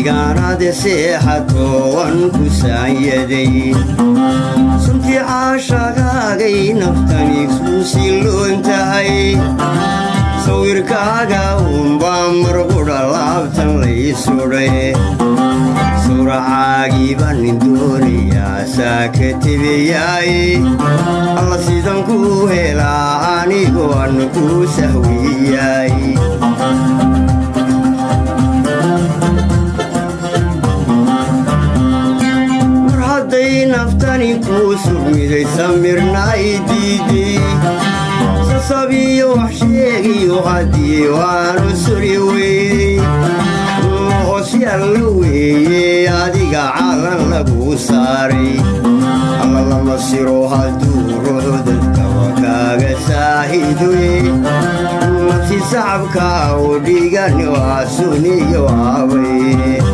deegaanada seexato waan ku saanyadey suntii caashagaagay naftani suusiloon tahay sawirkaaga unbaa marqudha laabtan lay sudhay suracaagii baan doonayaa saaka tebiyay alla sidan ku helaa anigoo aan ku sahwiyay mar hadday naftani kuu sugmiday samirnay diiday sasabiyo wax sheegiyo haddii waanu suri weydey hoosyaalla weeye adiga calan lagu saaray alla lama siro hadduu ruuxu dadkaba kaaga saahidoye nafsi sacabka u dhigan waa suniyo aabay